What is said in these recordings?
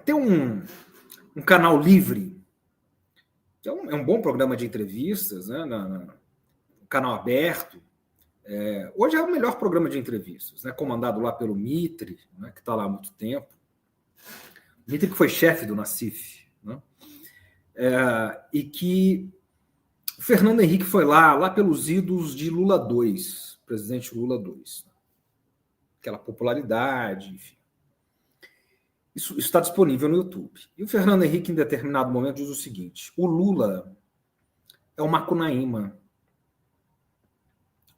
tem um canal livre, que é um bom programa de entrevistas, né, um canal aberto. Hoje é o melhor programa de entrevistas, né, comandado lá pelo Mitre, né, que está lá há muito tempo. Mitre que foi chefe do Nassif, né, e que o Fernando Henrique foi lá pelos idos de Lula II, presidente Lula II. Aquela popularidade, enfim. Isso está disponível no YouTube. E o Fernando Henrique, em determinado momento, diz o seguinte: o Lula é o Macunaíma.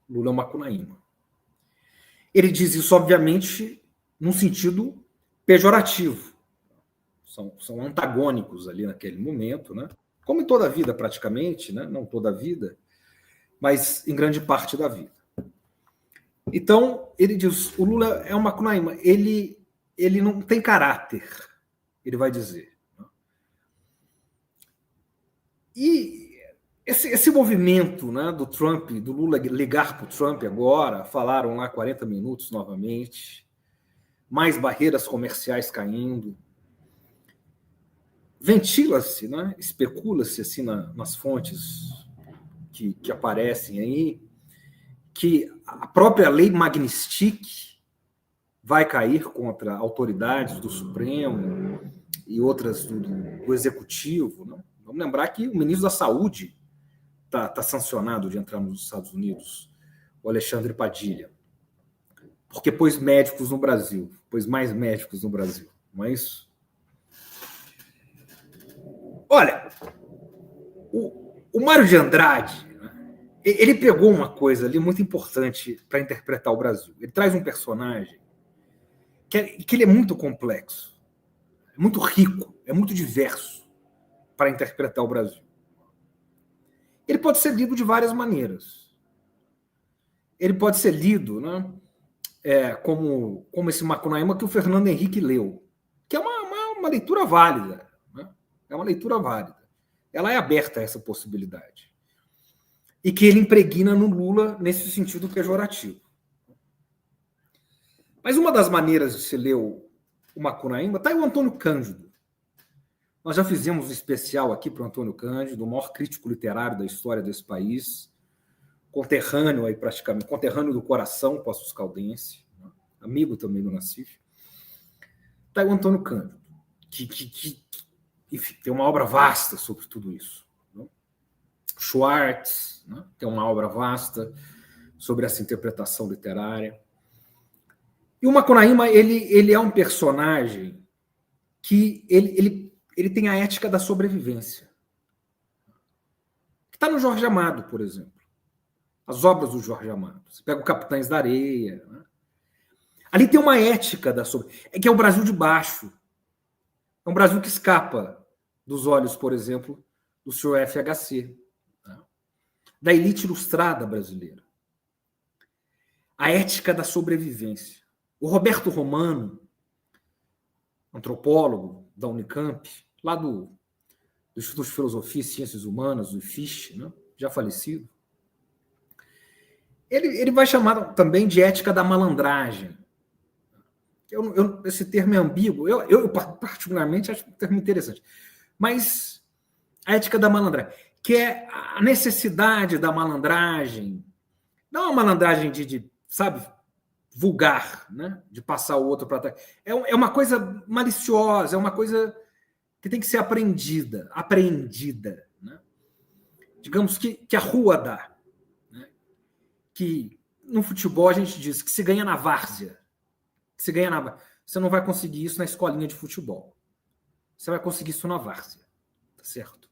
Lula é o Macunaíma. Ele diz isso, obviamente, num sentido pejorativo. São antagônicos ali naquele momento, né? Como em toda a vida, praticamente, né? Não toda a vida, mas em grande parte da vida. Então, ele diz, o Lula é um Macunaíma. Ele não tem caráter, ele vai dizer. E esse movimento, né, do Trump, do Lula ligar para o Trump agora, falaram lá 40 minutos novamente, mais barreiras comerciais caindo, ventila-se, né, especula-se assim nas fontes que aparecem aí, que a própria lei Magnitsky vai cair contra autoridades do Supremo e outras do Executivo. Né? Vamos lembrar que o ministro da Saúde está sancionado de entrar nos Estados Unidos, o Alexandre Padilha, porque pôs médicos no Brasil, pôs mais médicos no Brasil, não é isso? Olha, o Mário de Andrade, ele pegou uma coisa ali muito importante para interpretar o Brasil. Ele traz um personagem que ele é muito complexo, é muito rico, é muito diverso para interpretar o Brasil. Ele pode ser lido de várias maneiras. Ele pode ser lido, né, como esse Macunaíma que o Fernando Henrique leu, que é uma leitura válida. Né? É uma leitura válida. Ela é aberta a essa possibilidade. E que ele impregna no Lula nesse sentido pejorativo. Mas uma das maneiras de se ler o Macunaíma está aí o Antônio Cândido. Nós já fizemos um especial aqui para o Antônio Cândido, o maior crítico literário da história desse país, conterrâneo aí praticamente, conterrâneo do coração Poços-Caldense, né? Amigo também do Nassif. Está aí o Antônio Cândido, que enfim, tem uma obra vasta sobre tudo isso. Né? Schwartz, né? Tem uma obra vasta sobre essa interpretação literária. E o Macunaíma, ele é um personagem que ele tem a ética da sobrevivência. Que está no Jorge Amado, por exemplo. As obras do Jorge Amado. Você pega o Capitães da Areia. Né? Ali tem uma ética da sobrevivência. Que é o Brasil de baixo. É um Brasil que escapa dos olhos, por exemplo, do senhor FHC. Né? Da elite ilustrada brasileira. A ética da sobrevivência. O Roberto Romano, antropólogo da Unicamp, lá do Instituto de Filosofia e Ciências Humanas, do IFISH, né, já falecido, ele vai chamar também de ética da malandragem. Esse termo é ambíguo, eu particularmente acho um termo interessante, mas a ética da malandragem, que é a necessidade da malandragem, não uma malandragem de sabe, vulgar, né? De passar o outro para trás. É uma coisa maliciosa, é uma coisa que tem que ser apreendida. Né? Digamos que a rua dá. Né? Que no futebol a gente diz que se ganha na várzea. Você não vai conseguir isso na escolinha de futebol. Você vai conseguir isso na várzea. Tá certo?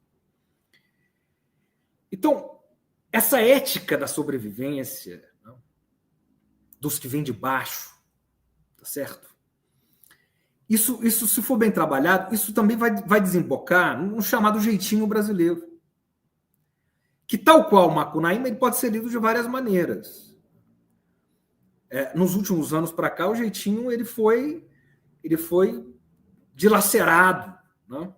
Então, essa ética da sobrevivência, né? Dos que vêm de baixo, tá certo? Isso, se for bem trabalhado, isso também vai desembocar num chamado jeitinho brasileiro. Que, tal qual o Macunaíma, ele pode ser lido de várias maneiras. Nos últimos anos para cá, o jeitinho ele foi dilacerado, né?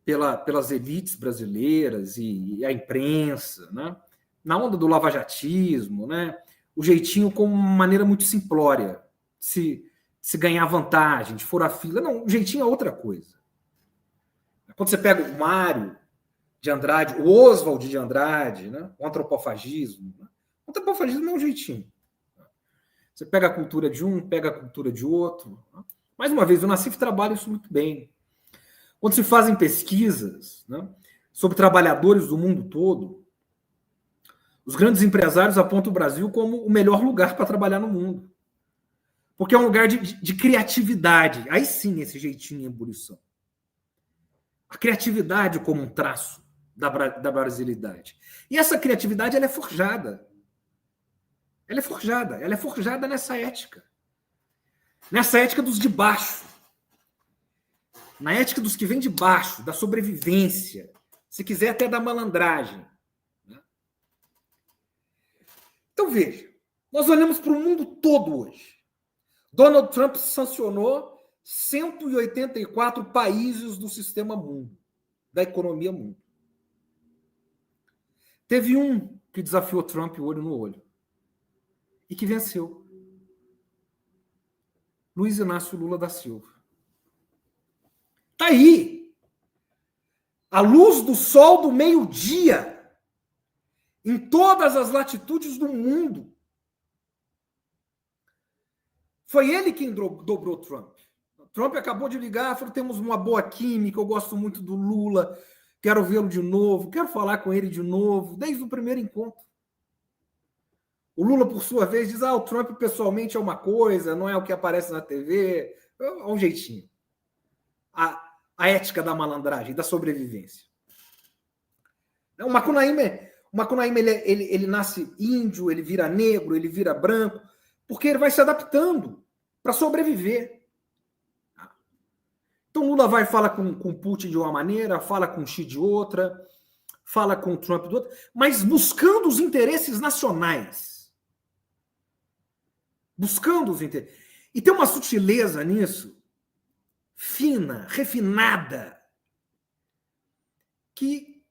Pelas elites brasileiras e a imprensa, né? Na onda do lavajatismo, né? O jeitinho como uma maneira muito simplória de se ganhar vantagem, de furar fila. Não, o jeitinho é outra coisa. Quando você pega o Mário de Andrade, o Oswald de Andrade, né? O antropofagismo. Né? O antropofagismo é um jeitinho. Você pega a cultura de um, pega a cultura de outro. Né? Mais uma vez, o Nassif trabalha isso muito bem. Quando se fazem pesquisas, né, sobre trabalhadores do mundo todo, os grandes empresários apontam o Brasil como o melhor lugar para trabalhar no mundo. Porque é um lugar de criatividade. Aí sim, esse jeitinho em ebulição. A criatividade como um traço da brasilidade. E essa criatividade ela é forjada. Ela é forjada nessa ética. Nessa ética dos de baixo. Na ética dos que vêm de baixo, da sobrevivência. Se quiser, até da malandragem. Então, veja. Nós olhamos para o mundo todo hoje. Donald Trump sancionou 184 países do sistema mundo, da economia mundo. Teve um que desafiou Trump olho no olho e que venceu. Luiz Inácio Lula da Silva. Está aí. A luz do sol do meio-dia em todas as latitudes do mundo. Foi ele quem dobrou Trump. Trump acabou de ligar, falou: temos uma boa química, eu gosto muito do Lula, quero vê-lo de novo, quero falar com ele de novo, desde o primeiro encontro. O Lula, por sua vez, diz: o Trump pessoalmente é uma coisa, não é o que aparece na TV, é um jeitinho. A ética da malandragem, da sobrevivência. O Macunaíma ele nasce índio, ele vira negro, ele vira branco, porque ele vai se adaptando para sobreviver. Então Lula vai falar com Putin de uma maneira, fala com Xi de outra, fala com Trump de outra, mas buscando os interesses nacionais. Buscando os interesses. E tem uma sutileza nisso, fina, refinada, que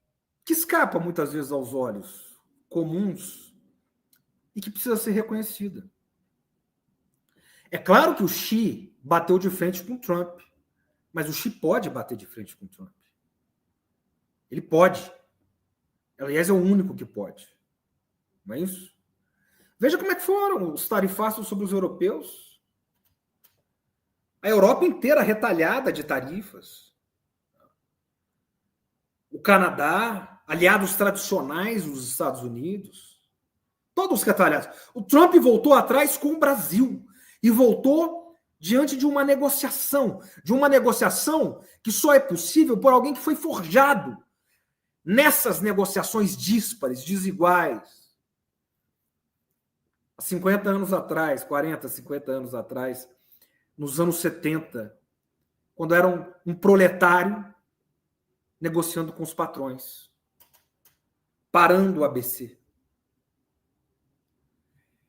escapa muitas vezes aos olhos comuns e que precisa ser reconhecida. É claro que o Xi bateu de frente com o Trump, mas o Xi pode bater de frente com o Trump. Ele pode. Aliás, é o único que pode. Não é isso? Veja como é que foram os tarifaços sobre os europeus. A Europa inteira retalhada de tarifas. O Canadá, aliados tradicionais dos Estados Unidos, todos retalhados. O Trump voltou atrás com o Brasil e voltou diante de uma negociação que só é possível por alguém que foi forjado nessas negociações díspares, desiguais. Há 50 anos atrás, 40, 50 anos atrás, nos anos 70, quando era um proletário negociando com os patrões, parando o ABC.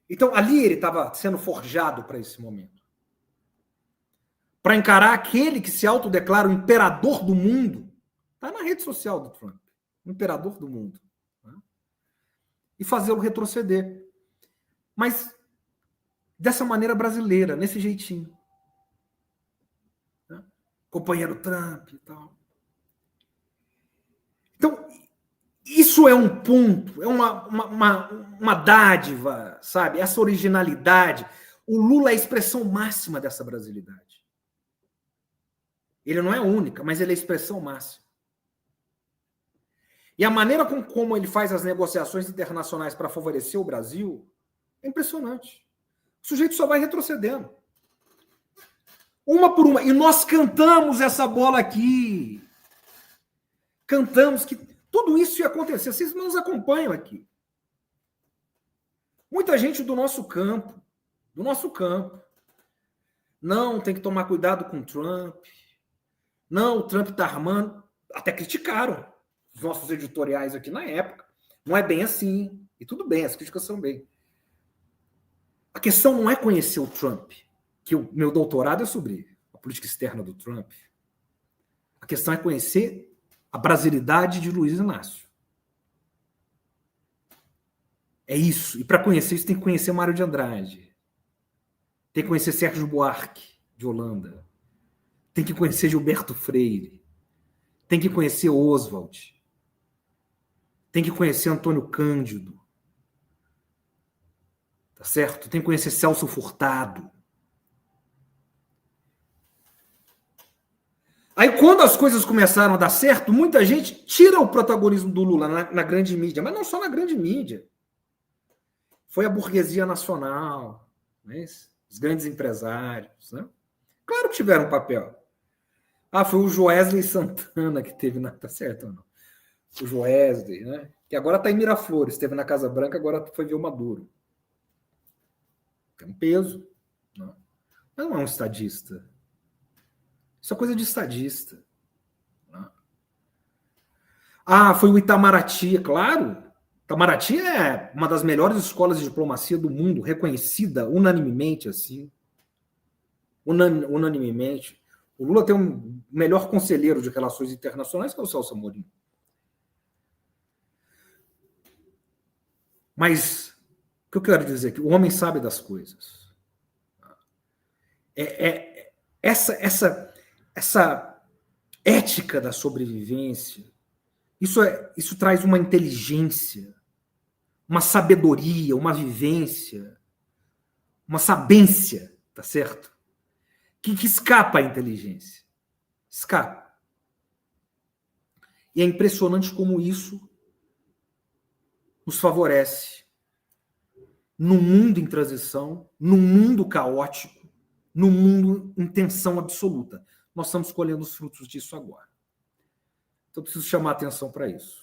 Então, ali ele estava sendo forjado para esse momento. Para encarar aquele que se autodeclara o imperador do mundo, está na rede social do Trump, o imperador do mundo, né? E fazê-lo retroceder. Mas dessa maneira brasileira, nesse jeitinho. Né? Companheiro Trump e tal. Então, isso é um ponto, é uma dádiva, sabe? Essa originalidade. O Lula é a expressão máxima dessa brasilidade. Ele não é única, mas ele é a expressão máxima. E a maneira como ele faz as negociações internacionais para favorecer o Brasil é impressionante. O sujeito só vai retrocedendo. Uma por uma. E nós cantamos essa bola aqui. Cantamos que tudo isso ia acontecer. Vocês não nos acompanham aqui. Muita gente do nosso campo. Não, tem que tomar cuidado com o Trump. Não, o Trump está armando. Até criticaram os nossos editoriais aqui na época. Não é bem assim. E tudo bem, as críticas são bem. A questão não é conhecer o Trump, que o meu doutorado é sobre a política externa do Trump. A questão é conhecer a brasilidade de Luiz Inácio. É isso. E para conhecer isso tem que conhecer Mário de Andrade. Tem que conhecer Sérgio Buarque. de Holanda, tem que conhecer Gilberto Freire, tem que conhecer Oswald, tem que conhecer Antônio Cândido, tá certo? Tem que conhecer Celso Furtado. Aí, quando as coisas começaram a dar certo, muita gente tira o protagonismo do Lula na grande mídia, mas não só na grande mídia. Foi a burguesia nacional, né? Os grandes empresários, né? Claro que tiveram um papel. Foi o Joesley Santana que teve tá certo ou não? O Joesley, né? Que agora está em Miraflores, esteve na Casa Branca, agora foi ver o Maduro. Tem um peso. Não. Mas não é um estadista. Isso é coisa de estadista. Foi o Itamaraty, claro. Itamaraty é uma das melhores escolas de diplomacia do mundo, reconhecida unanimemente assim. Unanimemente. O Lula tem um melhor conselheiro de relações internacionais que é o Celso Amorim. Mas o que eu quero dizer é que o homem sabe das coisas. Essa ética da sobrevivência, isso traz uma inteligência, uma sabedoria, uma vivência, uma sabência, tá certo? Que escapa à inteligência. Escapa. E é impressionante como isso nos favorece num mundo em transição, num mundo caótico, num mundo em tensão absoluta. Nós estamos colhendo os frutos disso agora. Então, eu preciso chamar a atenção para isso.